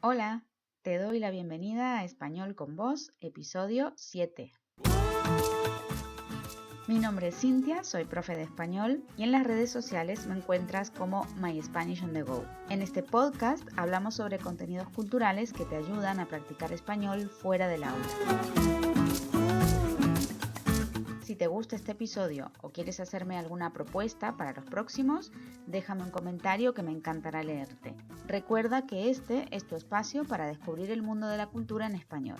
Hola, te doy la bienvenida a Español con Vos, episodio 7. Mi nombre es Cintia, soy profe de español y en las redes sociales me encuentras como My Spanish on the Go. En este podcast hablamos sobre contenidos culturales que te ayudan a practicar español fuera del aula. Si te gusta este episodio o quieres hacerme alguna propuesta para los próximos, déjame un comentario que me encantará leerte. Recuerda que este es tu espacio para descubrir el mundo de la cultura en español.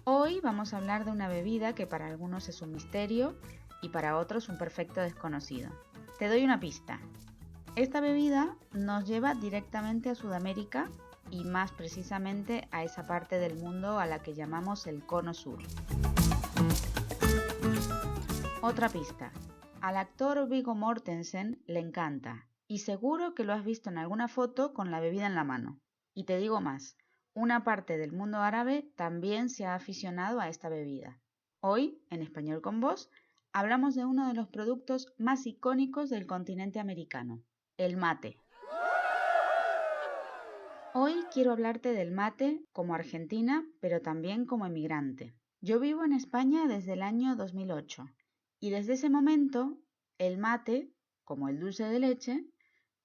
Hoy vamos a hablar de una bebida que para algunos es un misterio y para otros un perfecto desconocido. Te doy una pista. Esta bebida nos lleva directamente a Sudamérica y más precisamente a esa parte del mundo a la que llamamos el Cono Sur. Otra pista. Al actor Viggo Mortensen le encanta y seguro que lo has visto en alguna foto con la bebida en la mano. Y te digo más, una parte del mundo árabe también se ha aficionado a esta bebida. Hoy, en Español con Vos, hablamos de uno de los productos más icónicos del continente americano, el mate. Hoy quiero hablarte del mate como argentina, pero también como emigrante. Yo vivo en España desde el año 2008 y desde ese momento el mate, como el dulce de leche,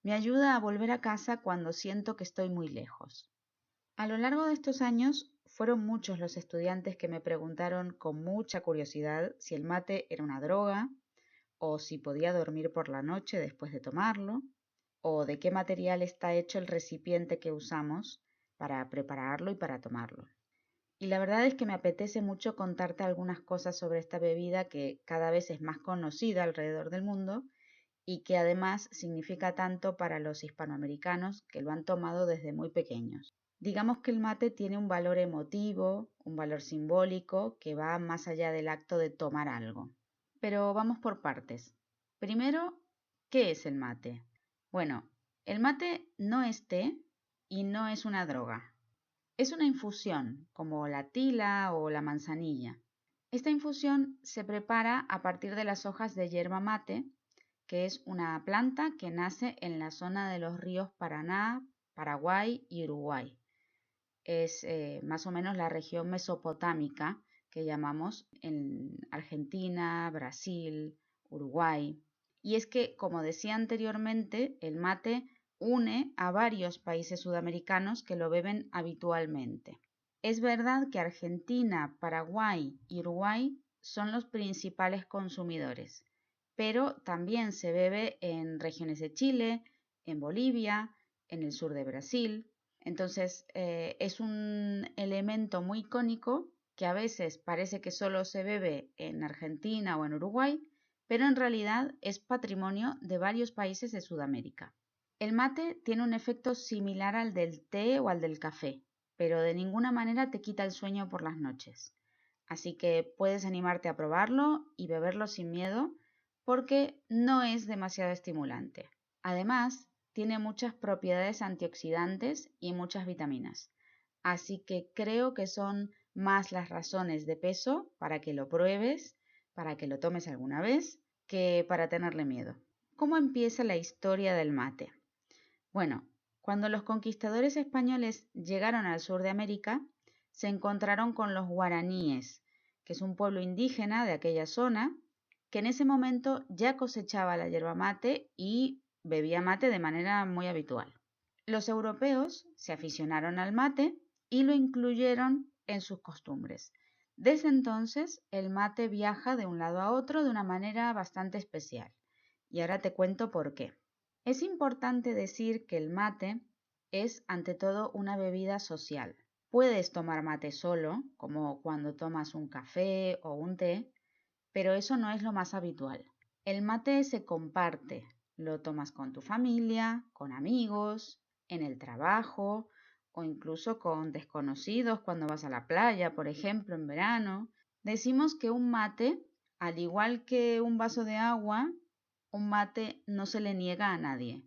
me ayuda a volver a casa cuando siento que estoy muy lejos. A lo largo de estos años fueron muchos los estudiantes que me preguntaron con mucha curiosidad si el mate era una droga o si podía dormir por la noche después de tomarlo, o de qué material está hecho el recipiente que usamos para prepararlo y para tomarlo. Y la verdad es que me apetece mucho contarte algunas cosas sobre esta bebida que cada vez es más conocida alrededor del mundo y que además significa tanto para los hispanoamericanos que lo han tomado desde muy pequeños. Digamos que el mate tiene un valor emotivo, un valor simbólico que va más allá del acto de tomar algo. Pero vamos por partes. Primero, ¿qué es el mate? Bueno, el mate no es té y no es una droga. Es una infusión, como la tila o la manzanilla. Esta infusión se prepara a partir de las hojas de yerba mate, que es una planta que nace en la zona de los ríos Paraná, Paraguay y Uruguay. Es más o menos la región mesopotámica que llamamos en Argentina, Brasil, Uruguay. Y es que, como decía anteriormente, el mate une a varios países sudamericanos que lo beben habitualmente. Es verdad que Argentina, Paraguay y Uruguay son los principales consumidores, pero también se bebe en regiones de Chile, en Bolivia, en el sur de Brasil. Entonces, es un elemento muy icónico que a veces parece que solo se bebe en Argentina o en Uruguay, pero en realidad es patrimonio de varios países de Sudamérica. El mate tiene un efecto similar al del té o al del café, pero de ninguna manera te quita el sueño por las noches. Así que puedes animarte a probarlo y beberlo sin miedo porque no es demasiado estimulante. Además, tiene muchas propiedades antioxidantes y muchas vitaminas. Así que creo que son más las razones de peso para que lo pruebes, para que lo tomes alguna vez, que para tenerle miedo. ¿Cómo empieza la historia del mate? Bueno, cuando los conquistadores españoles llegaron al sur de América, se encontraron con los guaraníes, que es un pueblo indígena de aquella zona, que en ese momento ya cosechaba la yerba mate y bebía mate de manera muy habitual. Los europeos se aficionaron al mate y lo incluyeron en sus costumbres. Desde entonces, el mate viaja de un lado a otro de una manera bastante especial. Y ahora te cuento por qué. Es importante decir que el mate es ante todo una bebida social. Puedes tomar mate solo, como cuando tomas un café o un té, pero eso no es lo más habitual. El mate se comparte, lo tomas con tu familia, con amigos, en el trabajo o incluso con desconocidos cuando vas a la playa, por ejemplo, en verano. Decimos que un mate, al igual que un vaso de agua, un mate no se le niega a nadie.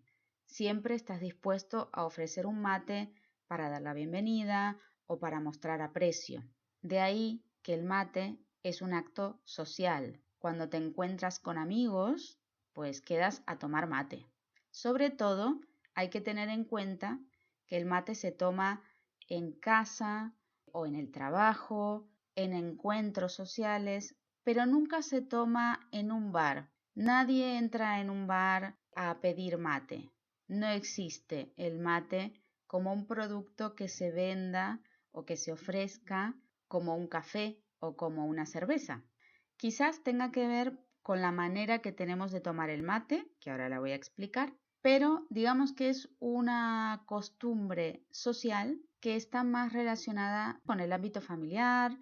Siempre estás dispuesto a ofrecer un mate para dar la bienvenida o para mostrar aprecio. De ahí que el mate es un acto social. Cuando te encuentras con amigos, pues quedas a tomar mate. Sobre todo, hay que tener en cuenta que el mate se toma en casa o en el trabajo, en encuentros sociales, pero nunca se toma en un bar. Nadie entra en un bar a pedir mate. No existe el mate como un producto que se venda o que se ofrezca como un café o como una cerveza. Quizás tenga que ver con la manera que tenemos de tomar el mate, que ahora la voy a explicar, pero digamos que es una costumbre social que está más relacionada con el ámbito familiar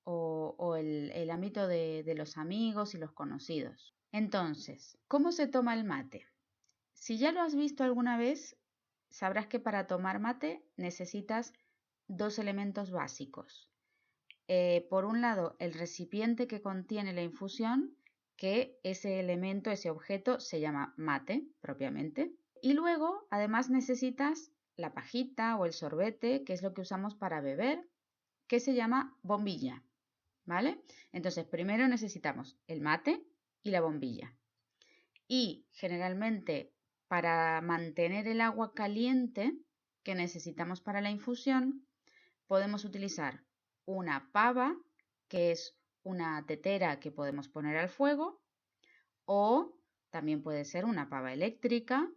o el ámbito de los amigos y los conocidos. Entonces, ¿cómo se toma el mate? Si ya lo has visto alguna vez, sabrás que para tomar mate necesitas dos elementos básicos. Por un lado, el recipiente que contiene la infusión, que ese elemento, ese objeto, se llama mate propiamente. Y luego, además, necesitas la pajita o el sorbete, que es lo que usamos para beber, que se llama bombilla, ¿vale? Entonces, primero necesitamos el mate y la bombilla. Y generalmente, para mantener el agua caliente que necesitamos para la infusión, podemos utilizar una pava, que es una tetera que podemos poner al fuego, o también puede ser una pava eléctrica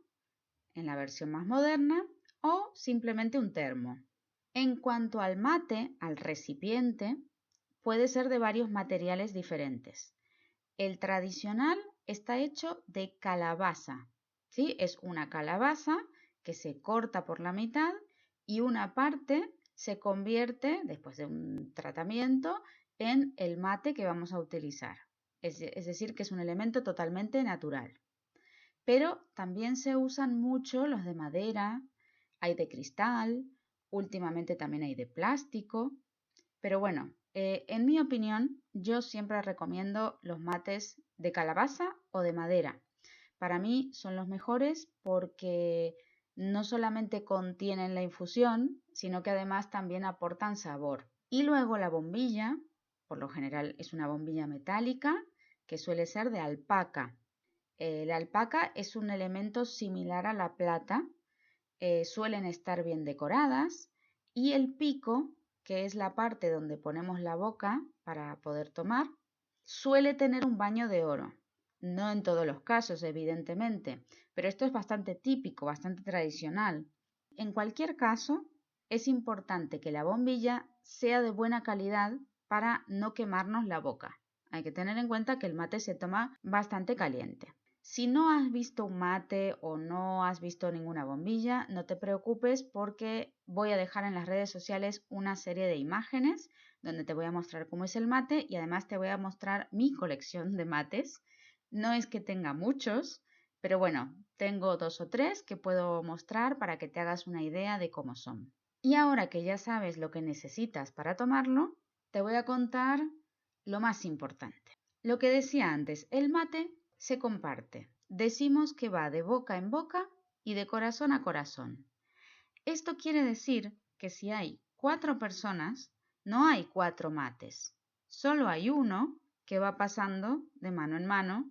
en la versión más moderna, o simplemente un termo. En cuanto al mate, al recipiente, puede ser de varios materiales diferentes. El tradicional está hecho de calabaza, ¿sí? Es una calabaza que se corta por la mitad y una parte se convierte, después de un tratamiento, en el mate que vamos a utilizar. Es decir, que es un elemento totalmente natural. Pero también se usan mucho los de madera, hay de cristal, últimamente también hay de plástico. Pero bueno, en mi opinión, yo siempre recomiendo los mates de calabaza o de madera. Para mí son los mejores porque no solamente contienen la infusión, sino que además también aportan sabor. Y luego la bombilla, por lo general es una bombilla metálica que suele ser de alpaca. La alpaca es un elemento similar a la plata, suelen estar bien decoradas y el pico, que es la parte donde ponemos la boca para poder tomar, suele tener un baño de oro. No en todos los casos, evidentemente, pero esto es bastante típico, bastante tradicional. En cualquier caso, es importante que la bombilla sea de buena calidad para no quemarnos la boca. Hay que tener en cuenta que el mate se toma bastante caliente. Si no has visto un mate o no has visto ninguna bombilla, no te preocupes porque voy a dejar en las redes sociales una serie de imágenes donde te voy a mostrar cómo es el mate y además te voy a mostrar mi colección de mates. No es que tenga muchos, pero bueno, tengo 2 o 3 que puedo mostrar para que te hagas una idea de cómo son. Y ahora que ya sabes lo que necesitas para tomarlo, te voy a contar lo más importante. Lo que decía antes, el mate se comparte. Decimos que va de boca en boca y de corazón a corazón. Esto quiere decir que si hay 4 personas, no hay 4 mates. Solo hay uno que va pasando de mano en mano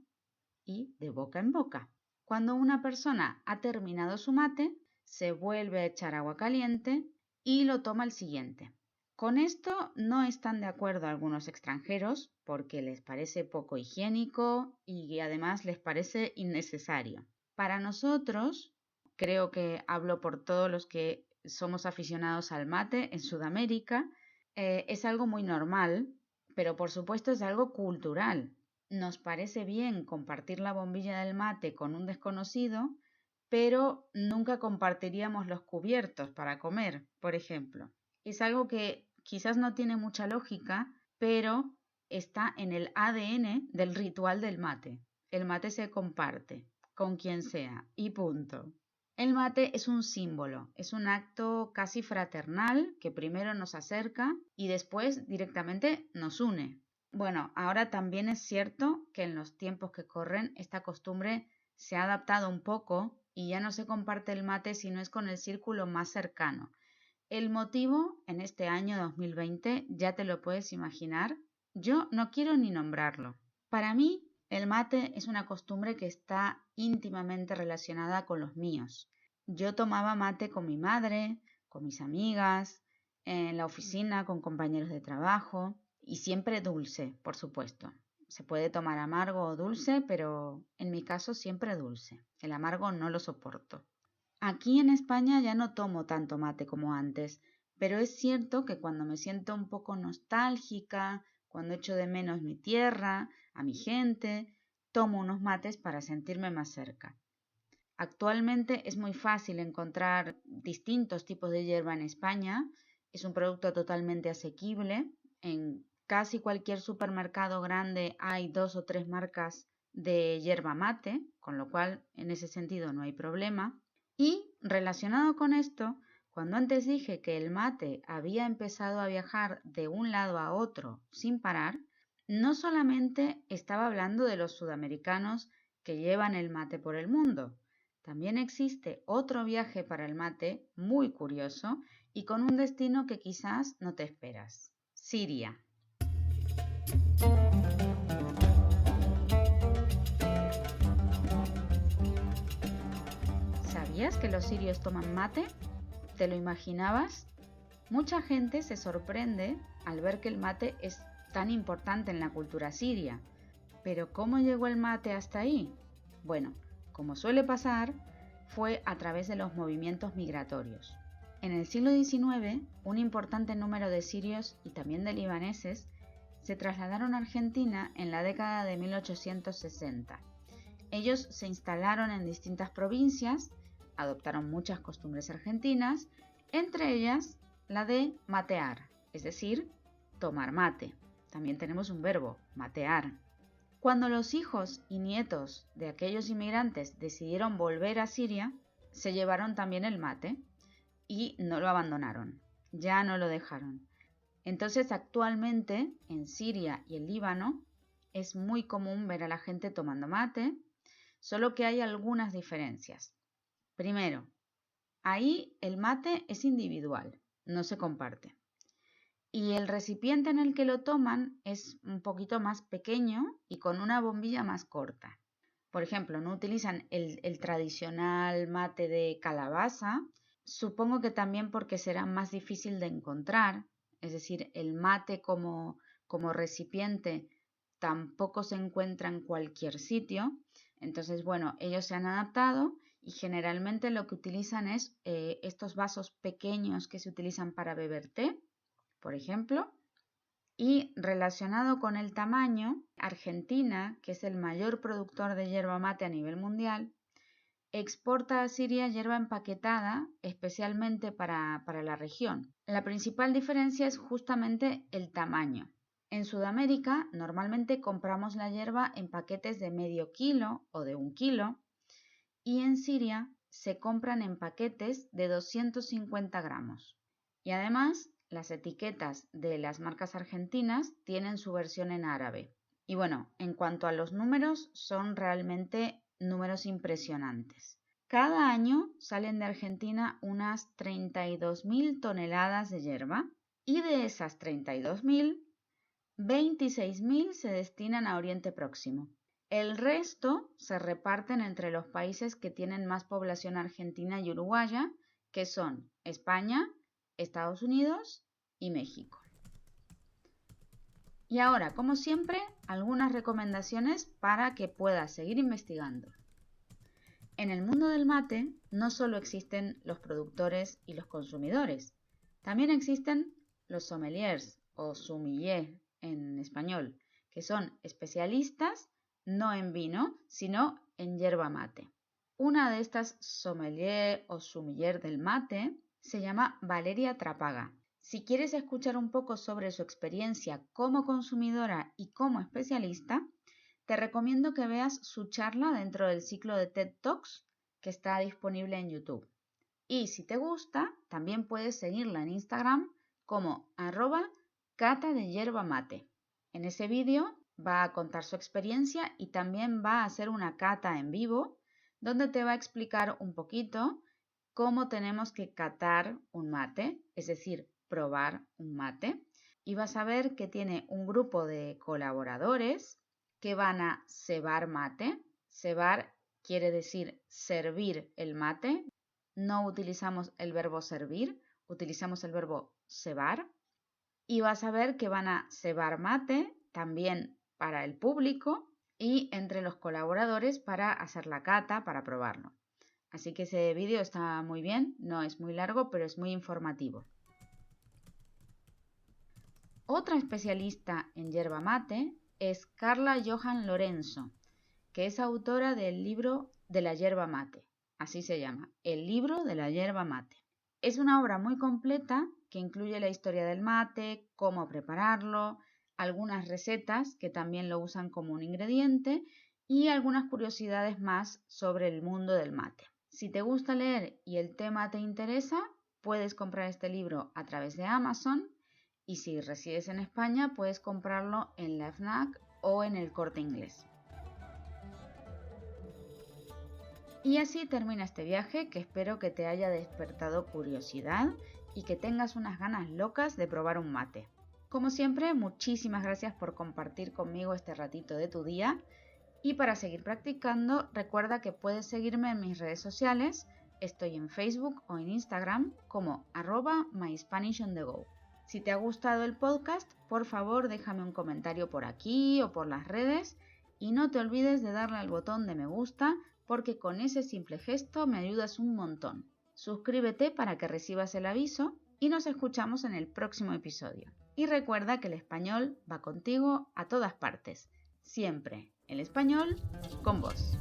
y de boca en boca. Cuando una persona ha terminado su mate, se vuelve a echar agua caliente y lo toma el siguiente. Con esto no están de acuerdo algunos extranjeros porque les parece poco higiénico y además les parece innecesario. Para nosotros, creo que hablo por todos los que somos aficionados al mate en Sudamérica, es algo muy normal, pero por supuesto es algo cultural. Nos parece bien compartir la bombilla del mate con un desconocido, pero nunca compartiríamos los cubiertos para comer, por ejemplo. Es algo que quizás no tiene mucha lógica, pero está en el ADN del ritual del mate. El mate se comparte con quien sea y punto. El mate es un símbolo, es un acto casi fraternal que primero nos acerca y después directamente nos une. Bueno, ahora también es cierto que en los tiempos que corren esta costumbre se ha adaptado un poco y ya no se comparte el mate si no es con el círculo más cercano. El motivo en este año 2020 ya te lo puedes imaginar, yo no quiero ni nombrarlo. Para mí, el mate es una costumbre que está íntimamente relacionada con los míos. Yo tomaba mate con mi madre, con mis amigas, en la oficina con compañeros de trabajo y siempre dulce, por supuesto. Se puede tomar amargo o dulce, pero en mi caso siempre dulce. El amargo no lo soporto. Aquí en España ya no tomo tanto mate como antes, pero es cierto que cuando me siento un poco nostálgica, cuando echo de menos mi tierra, a mi gente, tomo unos mates para sentirme más cerca. Actualmente es muy fácil encontrar distintos tipos de hierba en España. Es un producto totalmente asequible. En casi cualquier supermercado grande hay 2 o 3 marcas de hierba mate, con lo cual en ese sentido no hay problema. Y relacionado con esto, cuando antes dije que el mate había empezado a viajar de un lado a otro sin parar, no solamente estaba hablando de los sudamericanos que llevan el mate por el mundo. También existe otro viaje para el mate muy curioso y con un destino que quizás no te esperas: Siria. ¿Sabías que los sirios toman mate? ¿Te lo imaginabas? Mucha gente se sorprende al ver que el mate es tan importante en la cultura siria. Pero ¿cómo llegó el mate hasta ahí? Bueno, como suele pasar, fue a través de los movimientos migratorios. En el siglo XIX, un importante número de sirios y también de libaneses se trasladaron a Argentina en la década de 1860. Ellos se instalaron en distintas provincias, adoptaron muchas costumbres argentinas, entre ellas la de matear, es decir, tomar mate. También tenemos un verbo, matear. Cuando los hijos y nietos de aquellos inmigrantes decidieron volver a Siria, se llevaron también el mate y no lo abandonaron, ya no lo dejaron. Entonces actualmente en Siria y el Líbano es muy común ver a la gente tomando mate, solo que hay algunas diferencias. Primero, ahí el mate es individual, no se comparte. Y el recipiente en el que lo toman es un poquito más pequeño y con una bombilla más corta. Por ejemplo, no utilizan el tradicional mate de calabaza, supongo que también porque será más difícil de encontrar, es decir, el mate como recipiente tampoco se encuentra en cualquier sitio. Entonces, bueno, ellos se han adaptado y generalmente lo que utilizan es estos vasos pequeños que se utilizan para beber té, por ejemplo. Y relacionado con el tamaño, Argentina, que es el mayor productor de yerba mate a nivel mundial, exporta a Siria yerba empaquetada especialmente para la región. La principal diferencia es justamente el tamaño. En Sudamérica normalmente compramos la yerba en paquetes de medio kilo o de 1 kilo y en Siria se compran en paquetes de 250 gramos. Y además, las etiquetas de las marcas argentinas tienen su versión en árabe. Y bueno, en cuanto a los números, son realmente números impresionantes. Cada año salen de Argentina unas 32.000 toneladas de yerba y de esas 32.000, 26.000 se destinan a Oriente Próximo. El resto se reparten entre los países que tienen más población argentina y uruguaya, que son España, Estados Unidos y México. Y ahora, como siempre, algunas recomendaciones para que puedas seguir investigando. En el mundo del mate no solo existen los productores y los consumidores, también existen los sommeliers o sommeliers en español, que son especialistas no en vino, sino en yerba mate. Una de estas sommelier o sommelier del mate se llama Valeria Trapaga. Si quieres escuchar un poco sobre su experiencia como consumidora y como especialista, te recomiendo que veas su charla dentro del ciclo de TED Talks que está disponible en YouTube. Y si te gusta, también puedes seguirla en Instagram como @cata de yerba mate. En ese vídeo va a contar su experiencia y también va a hacer una cata en vivo donde te va a explicar un poquito cómo tenemos que catar un mate, es decir, probar un mate. Y vas a ver que tiene un grupo de colaboradores que van a cebar mate. Cebar quiere decir servir el mate. No utilizamos el verbo servir, utilizamos el verbo cebar, y vas a ver que van a cebar mate también para el público y entre los colaboradores para hacer la cata, para probarlo. Así que ese vídeo está muy bien, no es muy largo, pero es muy informativo. Otra especialista en yerba mate es Carla Johan Lorenzo, que es autora del libro de la yerba mate. Así se llama, el libro de la yerba mate. Es una obra muy completa que incluye la historia del mate, cómo prepararlo, algunas recetas que también lo usan como un ingrediente y algunas curiosidades más sobre el mundo del mate. Si te gusta leer y el tema te interesa, puedes comprar este libro a través de Amazon y si resides en España puedes comprarlo en la FNAC o en el Corte Inglés. Y así termina este viaje que espero que te haya despertado curiosidad y que tengas unas ganas locas de probar un mate. Como siempre, muchísimas gracias por compartir conmigo este ratito de tu día y para seguir practicando recuerda que puedes seguirme en mis redes sociales, estoy en Facebook o en Instagram como @myspanishonthego. Si te ha gustado el podcast, por favor déjame un comentario por aquí o por las redes y no te olvides de darle al botón de me gusta porque con ese simple gesto me ayudas un montón. Suscríbete para que recibas el aviso y nos escuchamos en el próximo episodio. Y recuerda que el español va contigo a todas partes. Siempre el español con vos.